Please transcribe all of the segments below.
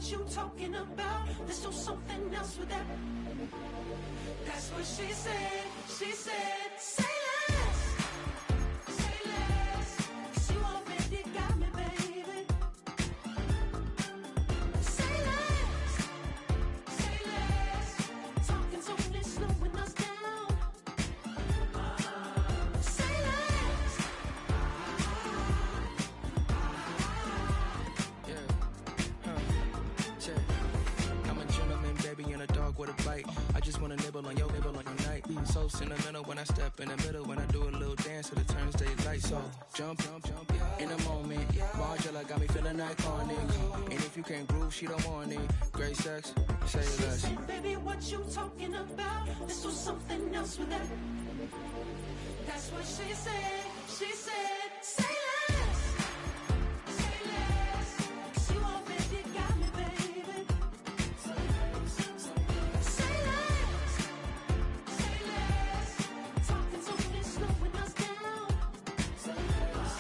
what you talking about. Let's do something else with that. That's what she said. She said, say less. Say less. 'Cause you already got me, baby. Say less. Say less. Talking's only slowing us down. Say less. I'm a gentleman, baby, and a dog with a bite. I just wanna nibble on your night. So sentimental when I step in the middle. When I do a little dance to the turns they light. So jump, in a moment. Margella got me feeling iconic. And if you can't groove, she don't want it. Great sex, say less. Baby, what you talking about? Let's do something else with that. That's what she said. She said, say less. Say less. 'Cause you already got me, baby. Say less. Say less. Talking's only slowing us down. Say less.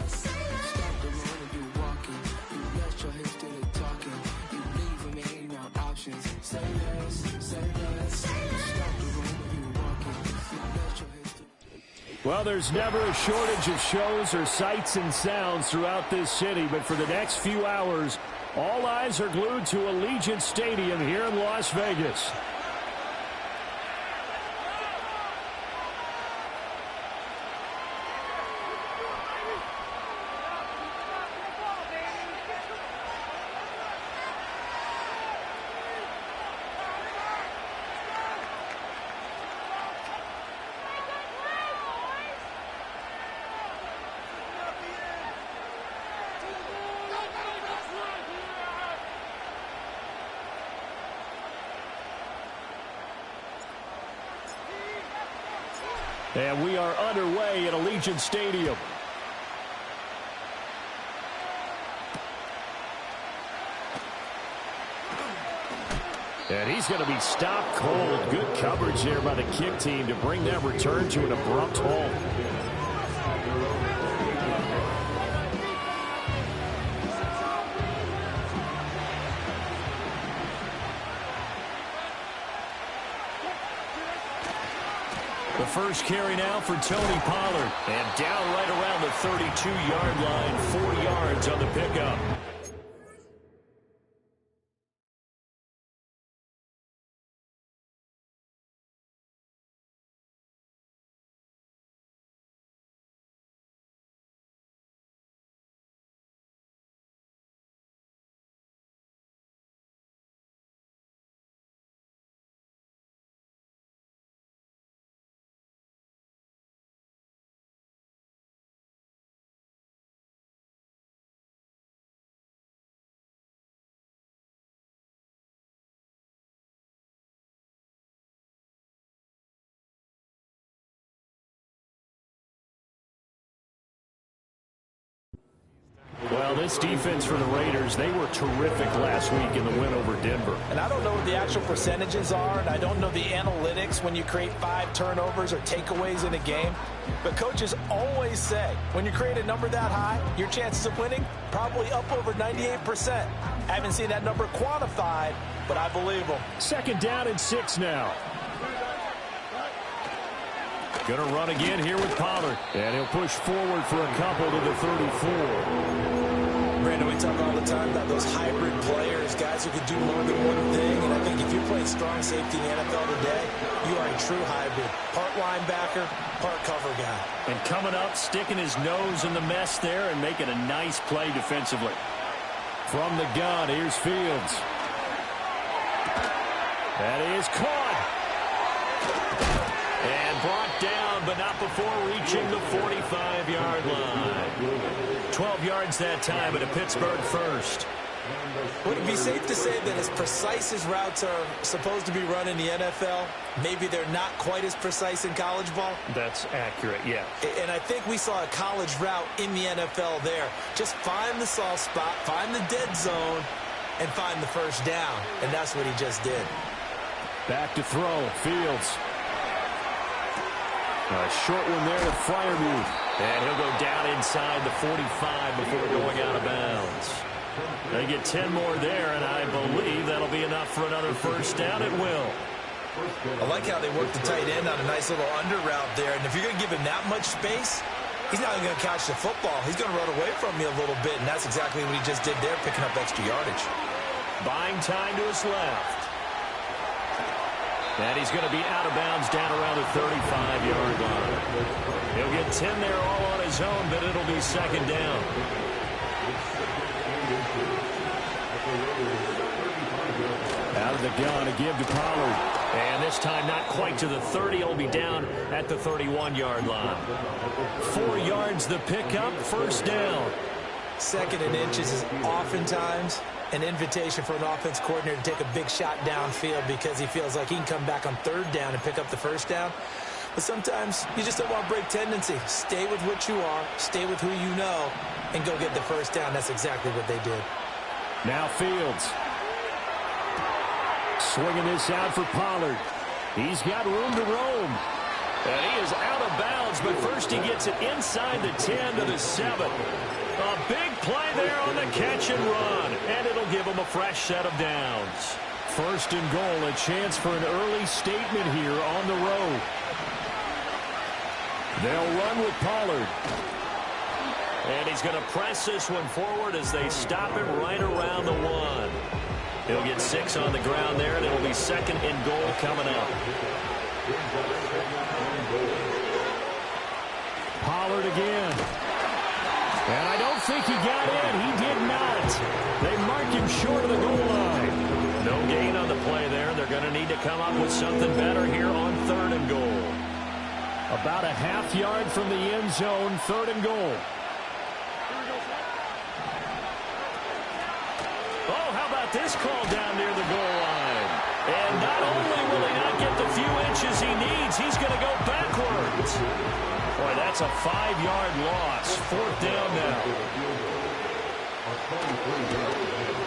Say less. Stop the road when you walking. You rest your hips to the talking. You leaving me ain't no options. Say less, say less. Stop the road when you walking. You rest your hips to the Well, there's never a shortage of shows or sights and sounds throughout this city, but for the next few hours, all eyes are glued to Allegiant Stadium here in Las Vegas. And we are underway at Allegiant Stadium. And he's going to be stopped cold. Good coverage there by the kick team to bring that return to an abrupt halt. The first carry now for Tony Pollard. And down right around the 32-yard line, 4 yards on the pickup. Well, this defense for the Raiders, they were terrific last week in the win over Denver. And I don't know what the actual percentages are, and I don't know the analytics when you create 5 turnovers or takeaways in a game. But coaches always say, when you create a number that high, your chances of winning probably up over 98%. I haven't seen that number quantified, but I believe them. Second down and 6 now. Going to run again here with Pollard. And he'll push forward for a couple to the 34. Brandon, we talk all the time about those hybrid players, guys who can do more than one thing. And I think if you're playing strong safety in the NFL today, you are a true hybrid. Part linebacker, part cover guy. And coming up, sticking his nose in the mess there and making a nice play defensively. From the gun, here's Fields. That is caught. And brought down, but not before reaching the 45-yard line. 12 yards that time at a Pittsburgh first. Would it be safe to say that as precise as routes are supposed to be run in the NFL, maybe they're not quite as precise in college ball? That's accurate, yeah. And I think we saw a college route in the NFL there. Just find the soft spot, find the dead zone, and find the first down. And that's what he just did. Back to throw, Fields. A short one there to Freiermuth. And he'll go down inside the 45 before going out of bounds. They get 10 more there, and I believe that'll be enough for another first down. It will. I like how they work the tight end on a nice little under route there. And if you're going to give him that much space, he's not going to catch the football. He's going to run away from you a little bit, and that's exactly what he just did there, picking up extra yardage. Buying time to his left. And he's going to be out of bounds down around the 35-yard line. He'll get 10 there all on his own, but it'll be second down. Out of the gun to give to Pollard. And this time not quite to the 30. It'll be down at the 31-yard line. 4 yards the pickup, first down. Second and inches is oftentimes an invitation for an offense coordinator to take a big shot downfield because he feels like he can come back on third down and pick up the first down. But sometimes you just don't want to break tendency. Stay with what you are, stay with who you know, and go get the first down. That's exactly what they did. Now Fields. Swinging this out for Pollard. He's got room to roam. And he is out of bounds, but first he gets it inside the 10 to the 7. A big play there on the catch and run, and it'll give him a fresh set of downs. First and goal, a chance for an early statement here on the road. They'll run with Pollard. And he's going to press this one forward as they stop him right around the 1. He'll get 6 on the ground there, and it'll be second and goal coming up. Pollard again. And I don't think he got in. He did not. They mark him short of the goal line. No gain on the play there. They're going to need to come up with something better here on third and goal. About a half yard from the end zone, third and goal. Oh, how about this call down near the goal line? And not only will he not get the few inches he needs, he's going to go backwards. Boy, that's a 5-yard loss. Fourth down now.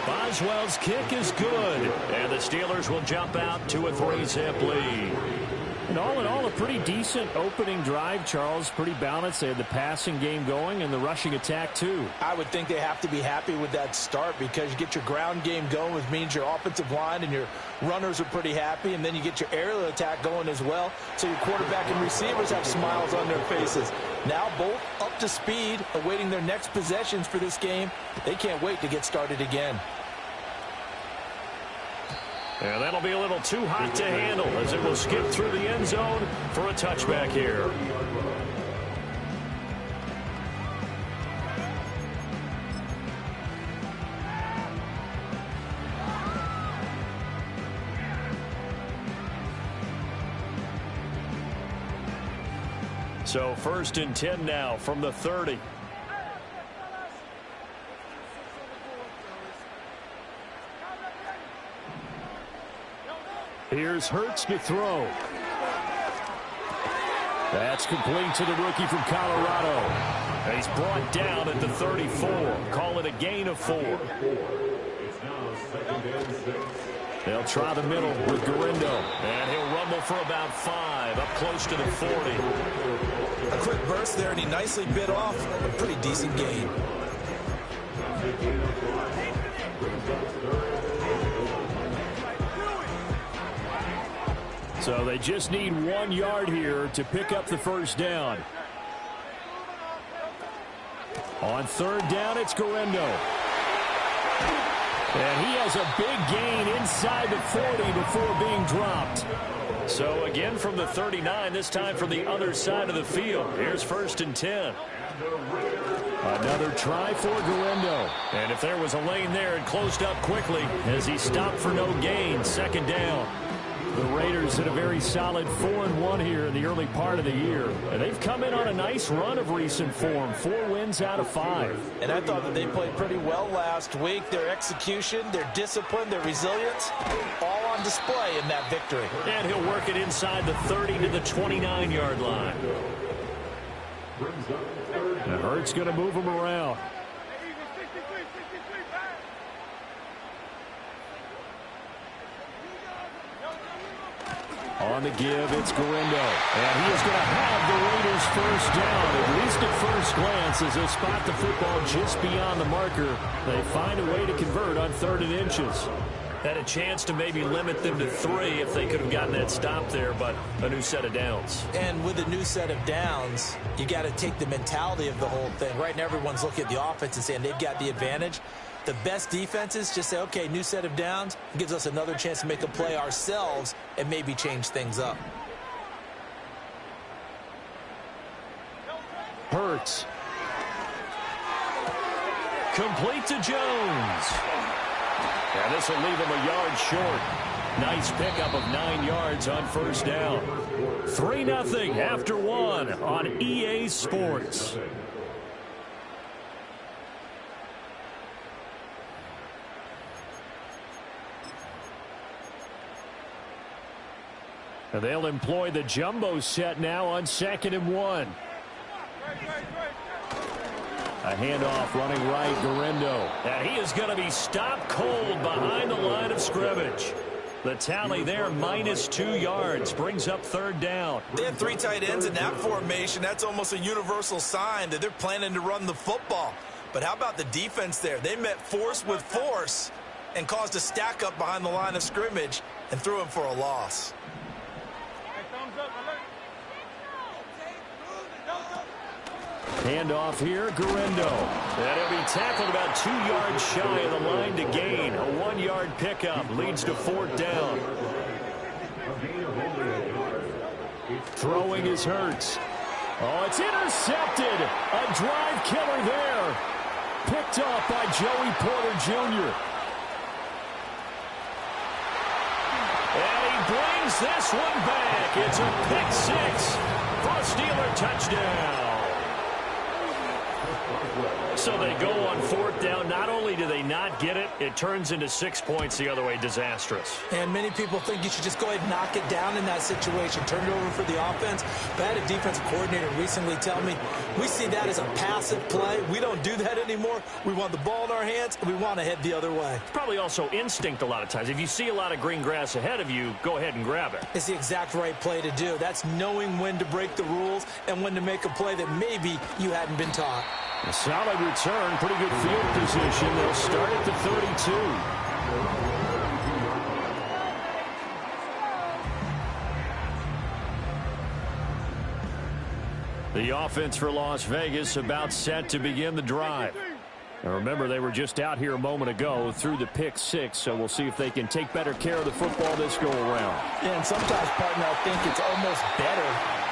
Boswell's kick is good. And the Steelers will jump out to a 3-zip lead. And all in all, a pretty decent opening drive, Charles. Pretty balanced. They had the passing game going and the rushing attack, too. I would think they have to be happy with that start because you get your ground game going, which means your offensive line and your runners are pretty happy, and then you get your aerial attack going as well. So your quarterback and receivers have smiles on their faces. Now both up to speed, awaiting their next possessions for this game. They can't wait to get started again. And that'll be a little too hot to handle as it will skip through the end zone for a touchback here. So first and 10 now from the 30. Here's Hurts to throw. That's complete to the rookie from Colorado. And he's brought down at the 34. Call it a gain of 4. They'll try the middle with Gurindo. And he'll rumble for about 5, up close to the 40. A quick burst there, and he nicely bit off a pretty decent gain. So they just need 1 yard here to pick up the first down. On third down, it's Gurindo. And he has a big gain inside the 40 before being dropped. So again from the 39, this time from the other side of the field. Here's first and 10. Another try for Gurindo. And if there was a lane there, it closed up quickly as he stopped for no gain. Second down. The Raiders in a very solid 4-1 here in the early part of the year. And they've come in on a nice run of recent form. 4 wins out of 5. And I thought that they played pretty well last week. Their execution, their discipline, their resilience, all on display in that victory. And he'll work it inside the 30 to the 29-yard line. Now Hurts going to move him around. On the give, it's Gurindo. And he is going to have the Raiders first down, at least at first glance, as they spot the football just beyond the marker. They find a way to convert on 3rd and inches. Had a chance to maybe limit them to 3 if they could have gotten that stop there, but a new set of downs. And with a new set of downs, you got to take the mentality of the whole thing. Right now, everyone's looking at the offense and saying they've got the advantage. The best defenses just say, okay, new set of downs, gives us another chance to make a play ourselves and maybe change things up. Hurts. Complete to Jones. And this will leave him a yard short. Nice pickup of 9 yards on first down. 3-0 after 1 on EA Sports. And they'll employ the jumbo set now on 2nd and 1. A handoff running right, Gurindo. And he is going to be stopped cold behind the line of scrimmage. The tally there, -2 yards, brings up 3rd down. They have 3 tight ends in that formation. That's almost a universal sign that they're planning to run the football. But how about the defense there? They met force with force and caused a stack up behind the line of scrimmage and threw him for a loss. Handoff here, Gurindo. And he'll be tackled about 2 yards shy of the line to gain. A 1-yard pickup leads to 4th down. Throwing is Hurts. Oh, it's intercepted. A drive killer there. Picked up by Joey Porter Jr. And he brings this one back. It's a pick-6 for a Steeler touchdown. So they go on 4th down. Not only do they not get it, it turns into 6 points the other way. Disastrous. And many people think you should just go ahead and knock it down in that situation. Turn it over for the offense. But I had a defensive coordinator recently tell me, we see that as a passive play. We don't do that anymore. We want the ball in our hands, and we want to head the other way. It's probably also instinct a lot of times. If you see a lot of green grass ahead of you, go ahead and grab it. It's the exact right play to do. That's knowing when to break the rules and when to make a play that maybe you hadn't been taught. A solid return, pretty good field position. They'll start at the 32. The offense for Las Vegas about set to begin the drive. Now remember, they were just out here a moment ago through the pick-6, so we'll see if they can take better care of the football this go-around. Yeah, and sometimes, partner, I think it's almost better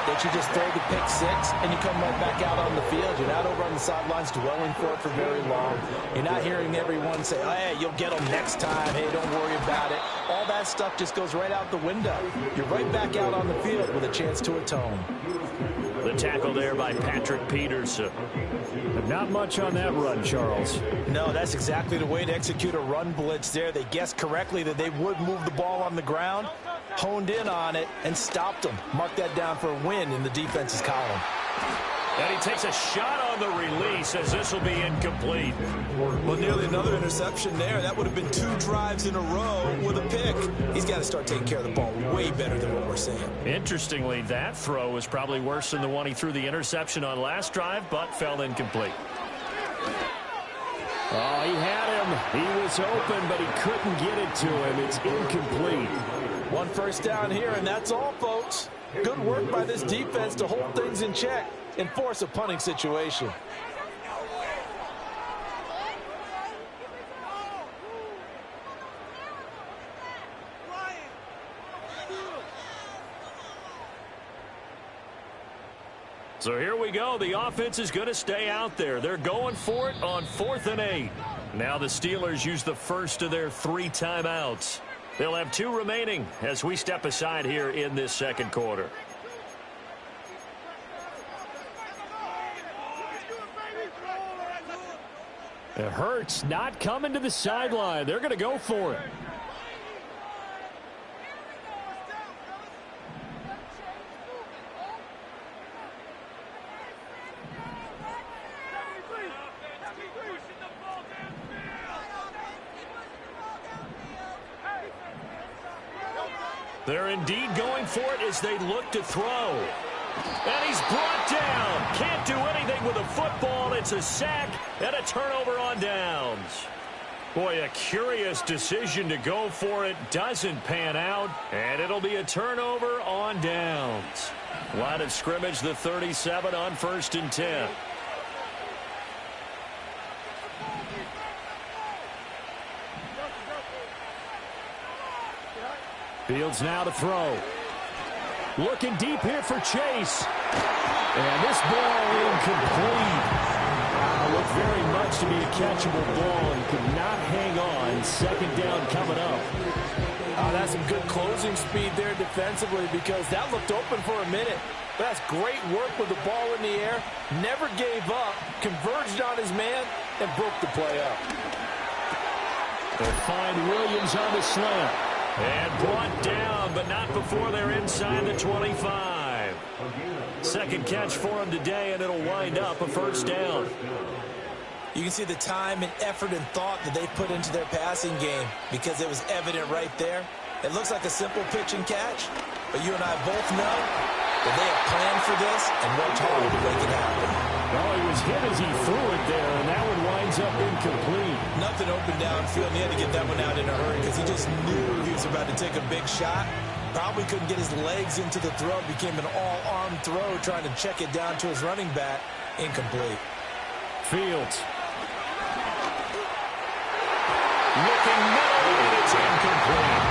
that you just throw the pick-6 and you come right back out on the field. You're not over on the sidelines dwelling for it for very long. You're not hearing everyone say, oh, hey, you'll get them next time. Hey, don't worry about it. All that stuff just goes right out the window. You're right back out on the field with a chance to atone. The tackle there by Patrick Peterson. Not much on that run, Charles. No, that's exactly the way to execute a run blitz there. They guessed correctly that they would move the ball on the ground, honed in on it, and stopped them. Mark that down for a win in the defense's column. And he takes a shot on the release as this will be incomplete. Well, nearly another interception there. That would have been 2 drives in a row with a pick. He's got to start taking care of the ball way better than what we're seeing. Interestingly, that throw was probably worse than the one he threw the interception on last drive, but fell incomplete. Oh, he had him. He was open, but he couldn't get it to him. It's incomplete. 1 first down here, and that's all, folks. Good work by this defense to hold things in check and force a punting situation. So here we go. The offense is going to stay out there. They're going for it on 4th and 8. Now the Steelers use the first of their 3 timeouts. They'll have 2 remaining as we step aside here in this second quarter. It hurts not coming to the sideline. They're going to go for it. They're indeed going for it as they look to throw. And he's brought down. Can't do anything with a football. It's a sack and a turnover on downs. Boy, a curious decision to go for it. Doesn't pan out. And it'll be a turnover on downs. Line of scrimmage, the 37 on 1st and 10. Fields now to throw. Looking deep here for Chase. And this ball incomplete. Looked very much to be a catchable ball and could not hang on. 2nd down coming up. Oh, that's some good closing speed there defensively because that looked open for a minute. But that's great work with the ball in the air. Never gave up. Converged on his man and broke the play up. They'll find Williams on the slant. And brought down, but not before they're inside the 25. 2nd catch for him today, and it'll wind up a 1st down. You can see the time and effort and thought that they put into their passing game because it was evident right there. It looks like a simple pitch and catch, but you and I both know that they have planned for this and worked hard to make it happen. Well, he was hit as he threw it there, and that one winds up incomplete. Nothing open downfield, and he had to get that one out in a hurry because he just knew he was about to take a big shot. Probably couldn't get his legs into the throw. Became an all-arm throw trying to check it down to his running back. Incomplete. Fields. Looking middle, and it's incomplete.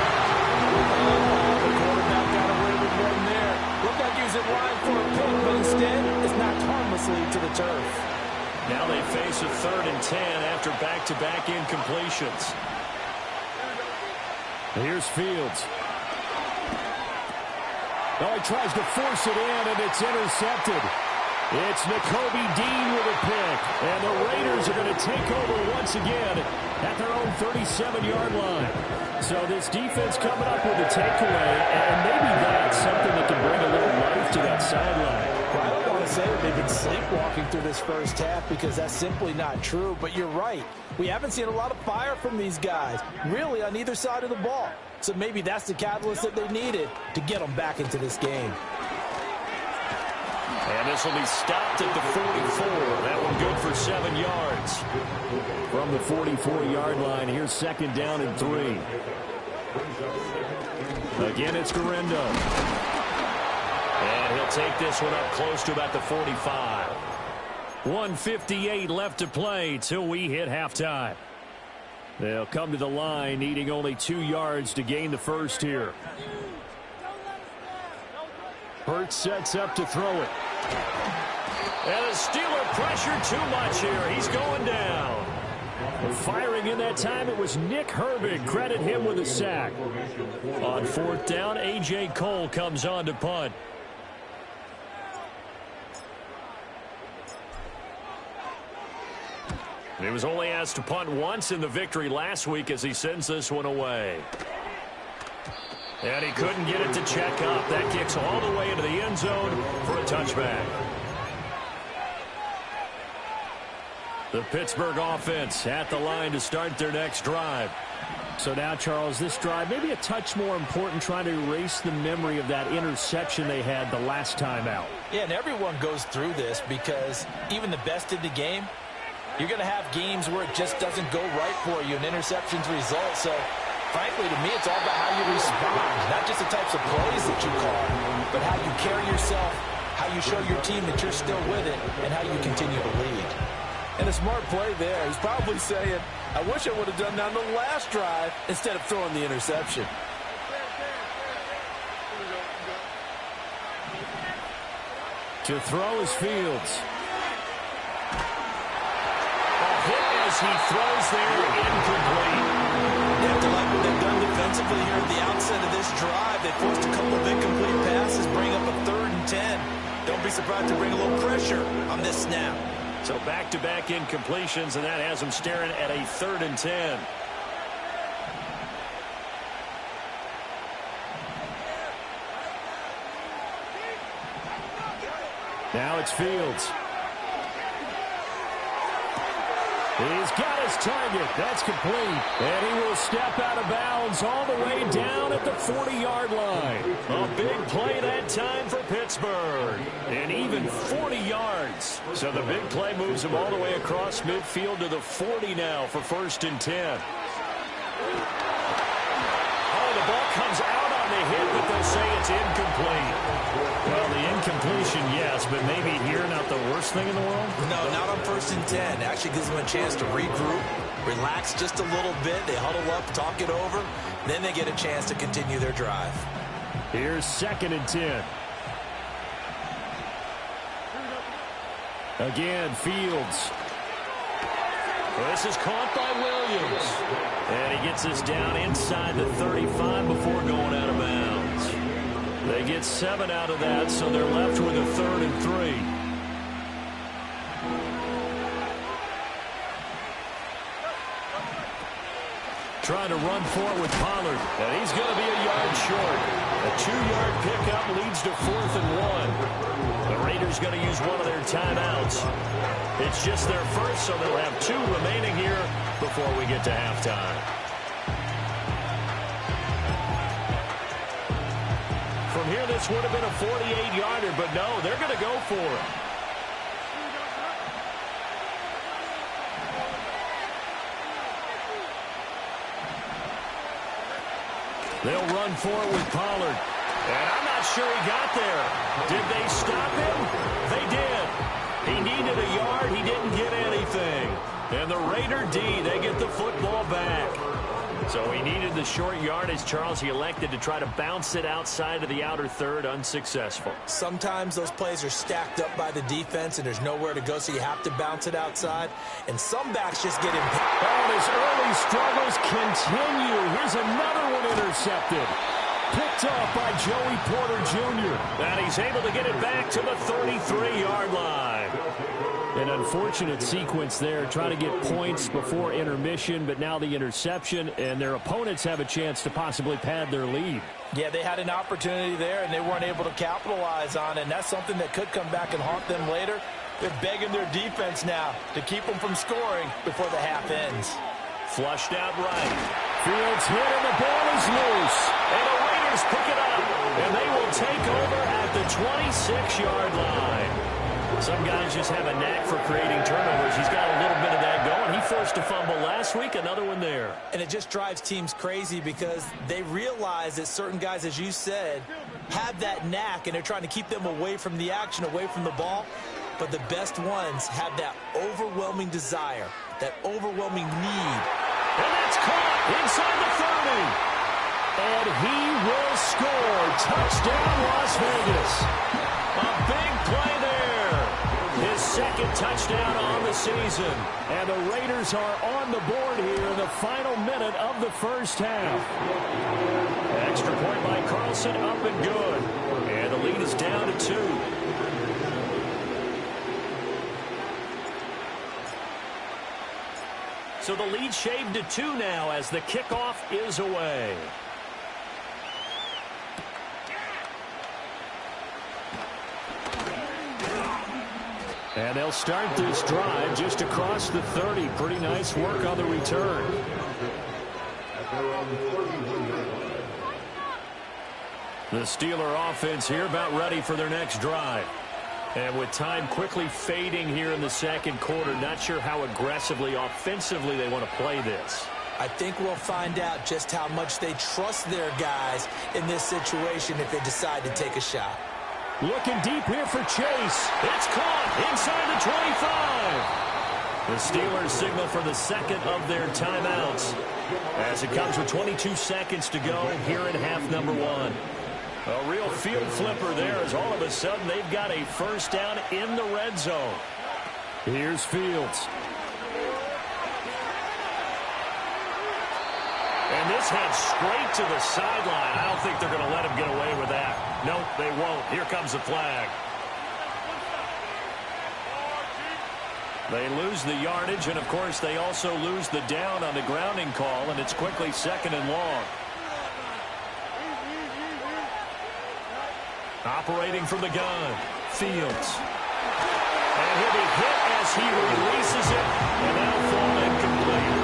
The quarterback got away with one there. Looked like he was in line for a pick, but instead it's knocked harmlessly to the turf. Now they face a 3rd and 10 after back-to-back incompletions. Here's Fields. Oh, he tries to force it in, and it's intercepted. It's Nakobe Dean with a pick. And the Raiders are going to take over once again at their own 37-yard line. So this defense coming up with a takeaway, and maybe that's something that can bring a little life to that sideline. Well, I don't want to say that they've been sleepwalking through this first half because that's simply not true, but you're right. We haven't seen a lot of fire from these guys, really on either side of the ball. So maybe that's the catalyst that they needed to get them back into this game. And this will be stopped at the 44. That one good for 7 yards. From the 44-yard line, here's 2nd down and 3. Again, it's Guerendo. And he'll take this one up close to about the 45. 1:58 left to play till we hit halftime. They'll come to the line needing only 2 yards to gain the first here. Hurts sets up to throw it. And the Steeler pressure too much here. He's going down. Firing in that time, it was Nick Herbig. Credit him with a sack. On 4th down, A.J. Cole comes on to punt. He was only asked to punt once in the victory last week as he sends this one away. And he couldn't get it to check up. That kicks all the way into the end zone for a touchback. The Pittsburgh offense at the line to start their next drive. So now, Charles, this drive maybe a touch more important, trying to erase the memory of that interception they had the last time out. Yeah, and everyone goes through this because even the best in the game, you're going to have games where it just doesn't go right for you, and interceptions result. So, frankly, to me, it's all about how you respond, not just the types of plays that you call, but how you carry yourself, how you show your team that you're still with it, and how you continue to lead. And a smart play there. He's probably saying, I wish I would have done that on the last drive instead of throwing the interception. To throw is Fields. As he throws there, incomplete. You have to like what they've done defensively here at the outset of this drive. They forced a couple of incomplete passes, bring up a 3rd and 10. Don't be surprised to bring a little pressure on this snap. So back-to-back incompletions, and that has them staring at a 3rd and 10. Now it's Fields. He's got his target. That's complete. And he will step out of bounds all the way down at the 40-yard line. A big play that time for Pittsburgh. And even 40 yards. So the big play moves him all the way across midfield to the 40 now for 1st and 10. Oh, the ball comes out on the hit, but they'll say it's incomplete. Well, the incompletion, yes, but maybe here not the worst thing in the world? No, not on 1st and 10. Actually gives them a chance to regroup, relax just a little bit. They huddle up, talk it over. Then they get a chance to continue their drive. Here's 2nd and 10. Again, Fields. This is caught by Williams. And he gets us down inside the 35 before going out of bounds. They get 7 out of that, so they're left with a 3rd and 3. Trying to run for it with Pollard. And he's going to be a yard short. A 2-yard pickup leads to 4th and 1. The Raiders going to use one of their timeouts. It's just their first, so they'll have 2 remaining here before we get to halftime. From here, this would have been a 48-yarder, but no, they're going to go for it. They'll run for it with Pollard. And I'm not sure he got there. Did they stop him? They did. He needed a yard. He didn't get anything. And the Raider D, they get the football back. So he needed the short yardage, Charles. He elected to try to bounce it outside of the outer third, unsuccessful. Sometimes those plays are stacked up by the defense and there's nowhere to go, so you have to bounce it outside. And some backs just get impatient. And his early struggles continue. Here's another one intercepted. Picked off by Joey Porter Jr. And he's able to get it back to the 33-yard line. An unfortunate sequence there, trying to get points before intermission, but now the interception, and their opponents have a chance to possibly pad their lead. Yeah, they had an opportunity there, and they weren't able to capitalize on it, and that's something that could come back and haunt them later. They're begging their defense now to keep them from scoring before the half ends. Flushed out right. Fields hit, and the ball is loose. And the Raiders pick it up, and they will take over at the 26-yard line. Some guys just have a knack for creating turnovers. He's got a little bit of that going. He forced a fumble last week, another one there. And it just drives teams crazy because they realize that certain guys, as you said, have that knack, and they're trying to keep them away from the action, away from the ball. But the best ones have that overwhelming desire, that overwhelming need. And that's caught inside the 30. And he will score. Touchdown, Las Vegas. A big play there. His 2nd touchdown on the season. And the Raiders are on the board here in the final minute of the first half. Extra point by Carlson, up and good. And the lead is down to 2. So the lead shaved to 2 now as the kickoff is away. And they'll start this drive just across the 30. Pretty nice work on the return. The Steeler offense here about ready for their next drive. And with time quickly fading here in the second quarter, not sure how aggressively, offensively they want to play this. I think we'll find out just how much they trust their guys in this situation if they decide to take a shot. Looking deep here for Chase. It's caught inside the 25. The Steelers signal for the 2nd of their timeouts as it comes with 22 seconds to go here in half number 1. A real field flipper there as all of a sudden they've got a first down in the red zone. Here's Fields. And this heads straight to the sideline. I don't think they're going to let him get away with that. Nope, they won't. Here comes the flag. They lose the yardage, and, of course, they also lose the down on the grounding call, and it's quickly 2nd and long. Operating from the gun, Fields. And he'll be hit as he releases it, and that'll fall incomplete.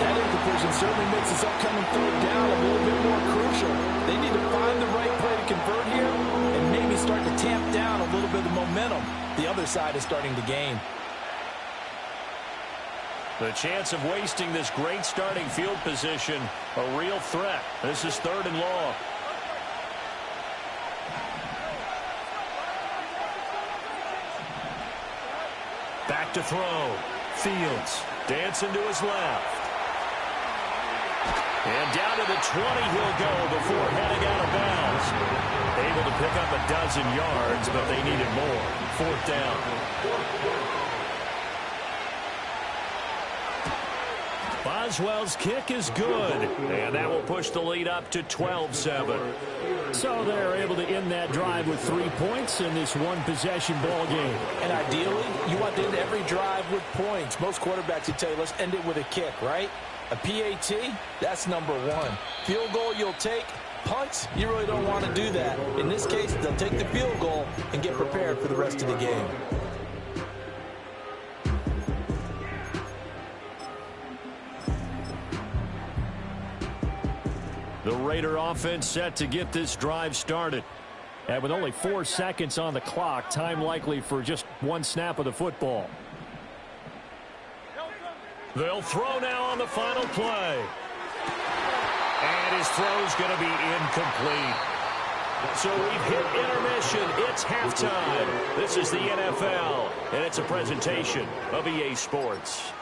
That incompletion certainly makes this upcoming third down a little bit more crucial. They need to find the right play to convert here and maybe start to tamp down a little bit of the momentum the other side is starting to gain. The chance of wasting this great starting field position, a real threat. This is 3rd and long. Back to throw. Fields dancing to his left. And down to the 20 he'll go before heading out of bounds. Able to pick up a dozen yards, but they needed more. 4th down. Boswell's kick is good, and that will push the lead up to 12-7. So they're able to end that drive with 3 points in this one-possession ball game. And ideally, you want to end every drive with points. Most quarterbacks would tell you, let's end it with a kick, right? A PAT, that's number 1. Field goal you'll take. Punts, you really don't want to do that. In this case, they'll take the field goal and get prepared for the rest of the game. The Raider offense set to get this drive started. And with only 4 seconds on the clock, time likely for just one snap of the football. They'll throw now on the final play. And his throw's going to be incomplete. So we've hit intermission. It's halftime. This is the NFL, and it's a presentation of EA Sports.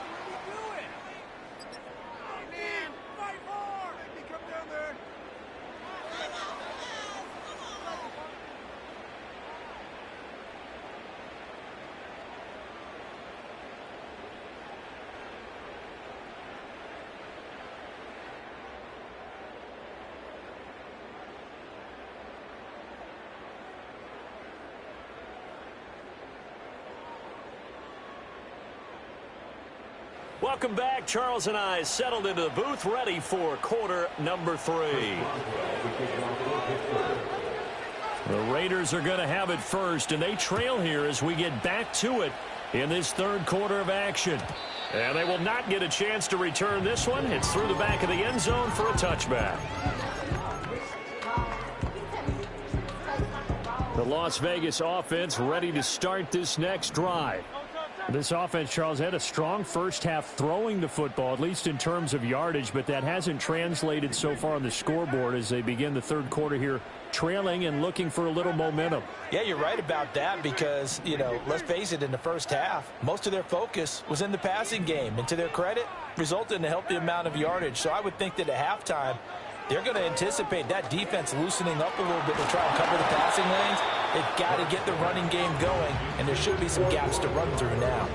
Welcome back. Charles and I settled into the booth, ready for quarter number 3. The Raiders are going to have it first, and they trail here as we get back to it in this 3rd quarter of action. And they will not get a chance to return this one. It's through the back of the end zone for a touchback. The Las Vegas offense ready to start this next drive. This offense, Charles, had a strong first half throwing the football, at least in terms of yardage, but that hasn't translated so far on the scoreboard as they begin the 3rd quarter here, trailing and looking for a little momentum. Yeah, you're right about that because, let's face it, in the first half, most of their focus was in the passing game. And to their credit, resulted in a healthy amount of yardage. So I would think that at halftime, they're going to anticipate that defense loosening up a little bit to try and cover the passing lanes. They've got to get the running game going, and there should be some gaps to run through now.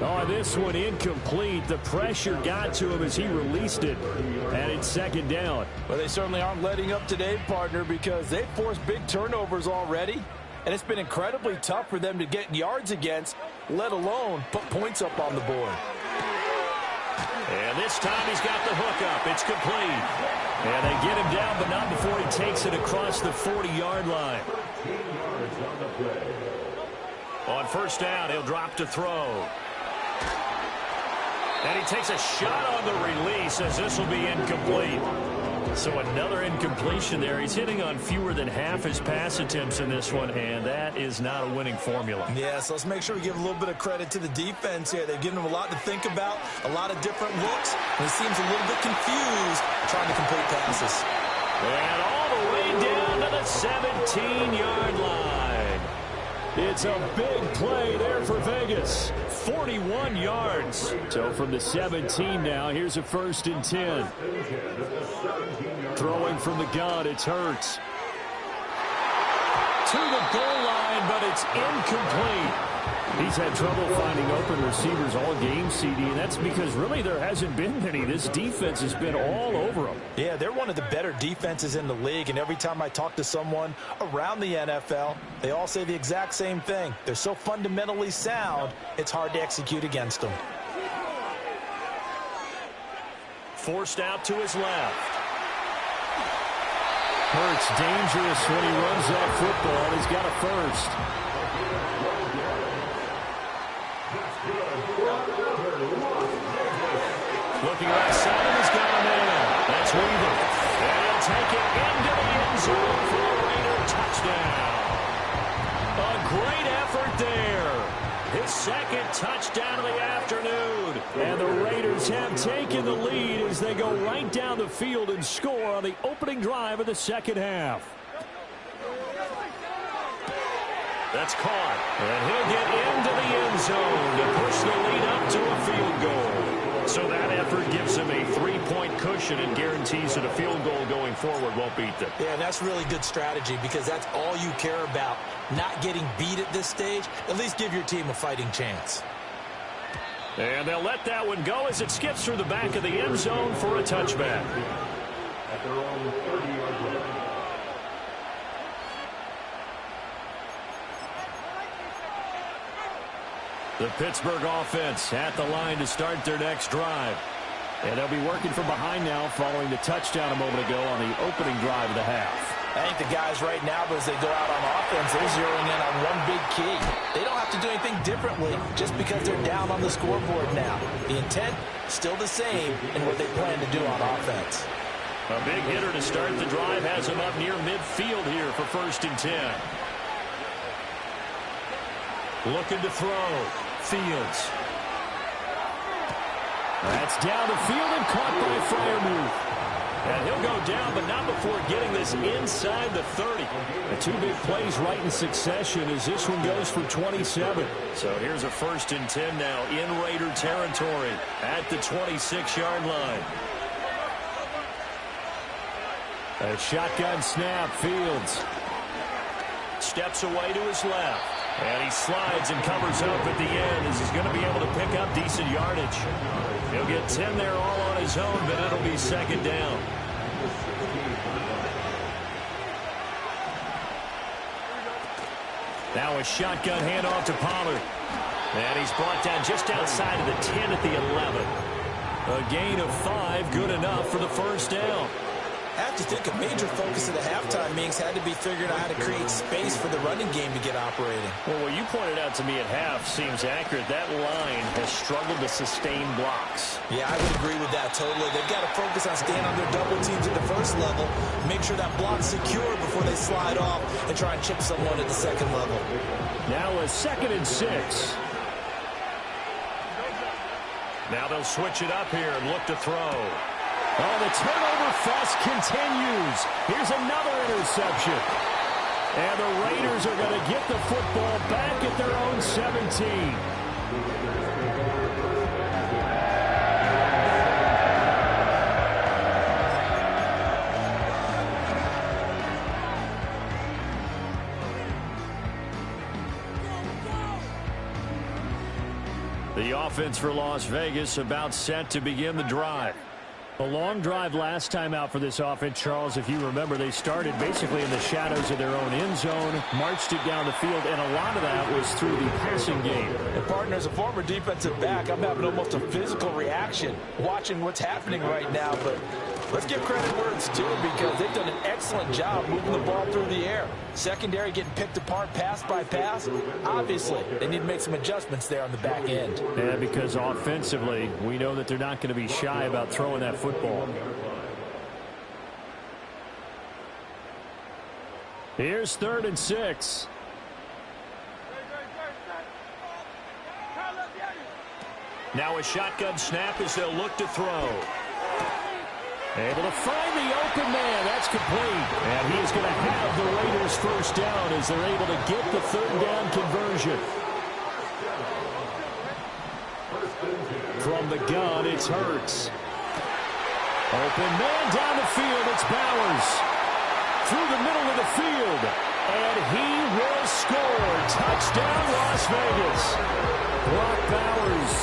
Oh, this one incomplete. The pressure got to him as he released it, and it's 2nd down. Well, they certainly aren't letting up today, partner, because they've forced big turnovers already, and it's been incredibly tough for them to get yards against, let alone put points up on the board. And this time he's got the hook up. It's complete. And they get him down, but not before he takes it across the 40-yard line. On 1st down, he'll drop to throw. And he takes a shot on the release as this will be incomplete. So another incompletion there. He's hitting on fewer than half his pass attempts in this one, and that is not a winning formula. Yeah, so let's make sure we give a little bit of credit to the defense here. They've given him a lot to think about, a lot of different looks, and he seems a little bit confused trying to complete passes. And all the way down to the 17-yard line. It's a big play there for Vegas. 41 yards. So from the 17 now, here's a 1st and 10. Throwing from the gun, it's Hurts. To the goal line, but it's incomplete. He's had trouble finding open receivers all game, CD, and that's because really there hasn't been many. This defense has been all over them. Yeah, they're one of the better defenses in the league, and every time I talk to someone around the NFL, they all say the exact same thing. They're so fundamentally sound, it's hard to execute against them. Forced out to his left. Hurts dangerous when he runs that football. He's got a 1st. Looking right side, and he's got a man. That's Weaver. And he'll take it into the end zone for a Raider touchdown. A great effort there. His second touchdown of the afternoon. And the Raiders have taken the lead as they go right down the field and score on the opening drive of the second half. That's caught. And he'll get into the end zone to push the lead up to a field goal. So that effort gives him a 3-point cushion and guarantees that a field goal going forward won't beat them. Yeah, that's really good strategy because that's all you care about. Not getting beat at this stage. At least give your team a fighting chance. And they'll let that one go as it skips through the back of the end zone for a touchback. At their own 30-yard line. The Pittsburgh offense at the line to start their next drive. And they'll be working from behind now following the touchdown a moment ago on the opening drive of the half. I think the guys right now, as they go out on offense, they're zeroing in on one big key. They don't have to do anything differently just because they're down on the scoreboard now. The intent, still the same in what they plan to do on offense. A big hitter to start the drive has him up near midfield here for 1st and 10. Looking to throw. Fields. That's down the field and caught by Freiermuth. And he'll go down, but not before getting this inside the 30. The two big plays right in succession as this one goes for 27. So here's a 1st and 10 now in Raider territory at the 26-yard line. A shotgun snap. Fields steps away to his left. And he slides and covers up at the end as he's going to be able to pick up decent yardage. He'll get 10 there all on his own, but it'll be 2nd down. Now a shotgun handoff to Pollard. And he's brought down just outside of the 10 at the 11. A gain of 5, good enough for the 1st down. I have to think a major focus of the halftime meetings had to be figuring out how to create space for the running game to get operating. Well, what you pointed out to me at half seems accurate. That line has struggled to sustain blocks. Yeah, I would agree with that totally. They've got to focus on staying on their double teams at the first level, make sure that block's secure before they slide off and try and chip someone at the second level. Now a 2nd and 6. Now they'll switch it up here and look to throw. Oh, the turnover fest continues. Here's another interception. And the Raiders are going to get the football back at their own 17. The offense for Las Vegas about set to begin the drive. A long drive last time out for this offense, Charles. If you remember, they started basically in the shadows of their own end zone, marched it down the field, and a lot of that was through the passing game. And partner, as a former defensive back, I'm having almost a physical reaction watching what's happening right now. But let's give credit where it's due because they've done an excellent job moving the ball through the air. Secondary getting picked apart pass by pass. Obviously, they need to make some adjustments there on the back end. Yeah, because offensively, we know that they're not going to be shy about throwing that football. Here's 3rd and 6. Now a shotgun snap as they'll look to throw. Able to find the open man. That's complete. And he is going to have the Raiders 1st down as they're able to get the 3rd down conversion. From the gun, it's Hurts. Open man down the field. It's Bowers. Through the middle of the field. And he will score. Touchdown, Las Vegas. Brock Bowers.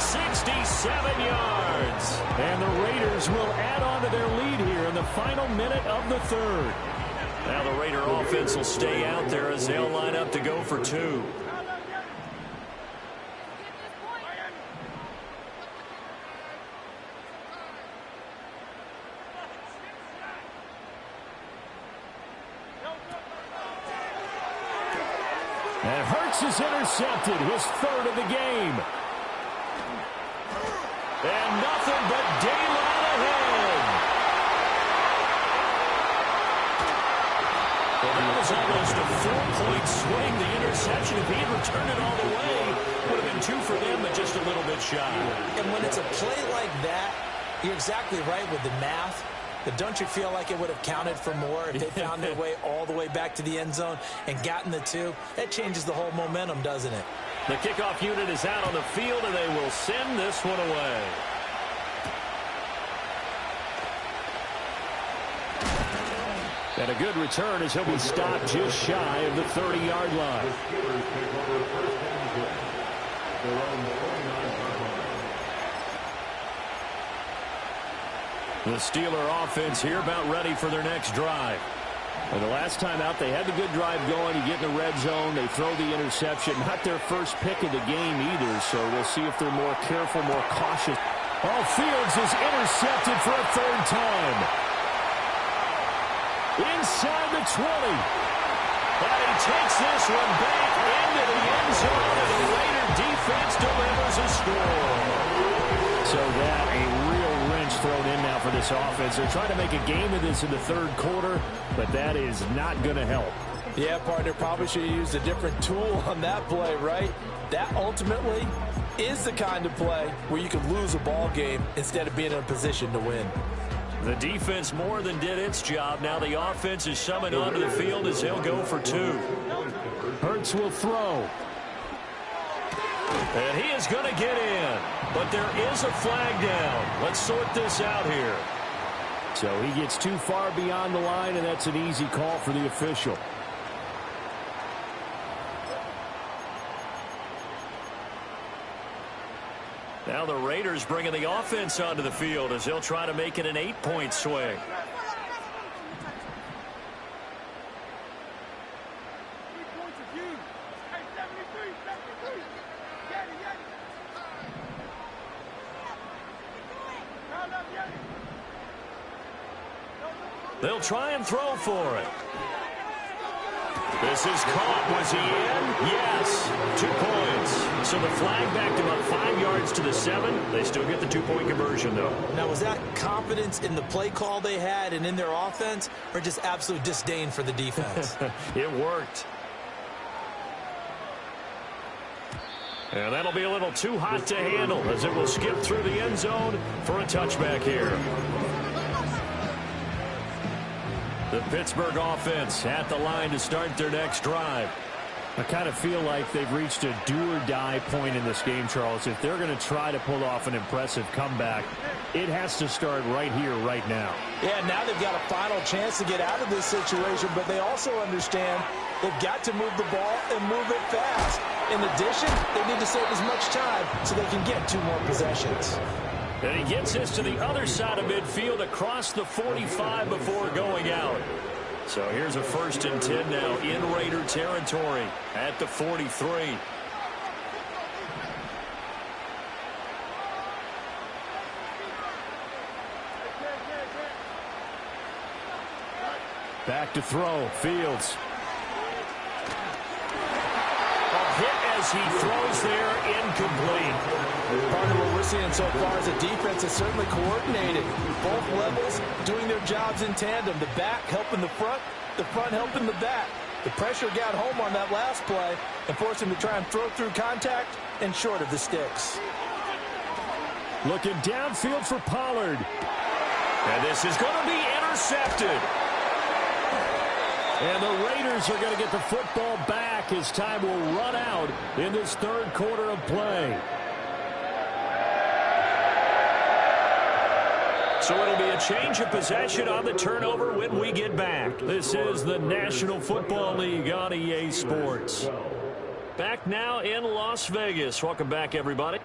67 yards. And the Raiders will add on to their lead here in the final minute of the 3rd. Now the Raider offense will stay out there as they'll line up to go for 2. And Hurts is intercepted, his third of the game. And nothing but daylight ahead. Well, that was almost a 4-point swing. The interception, if he had returned it all the way, would have been 2 for them, but just a little bit shy. And when it's a play like that, you're exactly right with the math. But don't you feel like it would have counted for more if they found their way all the way back to the end zone and gotten the 2? That changes the whole momentum, doesn't it? The kickoff unit is out on the field, and they will send this one away. And a good return as he'll be stopped just shy of the 30-yard line. The Steeler offense here about ready for their next drive. And the last time out, they had the good drive going. You get in the red zone, they throw the interception. Not their first pick of the game either, so we'll see if they're more careful, more cautious. Oh, Fields is intercepted for a third time. Inside the 20. And he takes this one back into the end zone, and the Raider defense delivers a score. So that a real wrench thrown in now for this offense. They're trying to make a game of this in the third quarter, but that is not going to help. Yeah, partner, probably should have used a different tool on that play, right? That ultimately is the kind of play where you can lose a ball game instead of being in a position to win. The defense more than did its job. Now the offense is summoned onto the field as he'll go for 2. Hurts will throw. And he is going to get in. But there is a flag down. Let's sort this out here. So he gets too far beyond the line, and that's an easy call for the official. Now the Raiders bringing the offense onto the field as they'll try to make it an 8-point swing. They'll try and throw for it. This is caught. Was he in? Yes. 2 points. So the flag backed him up 5 yards to the 7. They still get the 2-point conversion, though. Now, was that confidence in the play call they had and in their offense, or just absolute disdain for the defense? It worked. And that'll be a little too hot to handle as it will skip through the end zone for a touchback here. The Pittsburgh offense at the line to start their next drive. I kind of feel like they've reached a do-or-die point in this game, Charles. If they're going to try to pull off an impressive comeback, it has to start right here, right now. Yeah, now they've got a final chance to get out of this situation, but they also understand they've got to move the ball and move it fast. In addition, they need to save as much time so they can get 2 more possessions. And he gets this to the other side of midfield across the 45 before going out. So here's a 1st and 10 now in Raider territory at the 43. Back to throw. Fields. A hit as he throws there, incomplete. Part of what we're seeing so far is the defense is certainly coordinated. Both levels doing their jobs in tandem. The back helping the front helping the back. The pressure got home on that last play and forced him to try and throw through contact and short of the sticks. Looking downfield for Pollard. And this is going to be intercepted. And the Raiders are going to get the football back as time will run out in this third quarter of play. So it'll be a change of possession on the turnover when we get back. This is the National Football League on EA Sports. Back now in Las Vegas. Welcome back, everybody.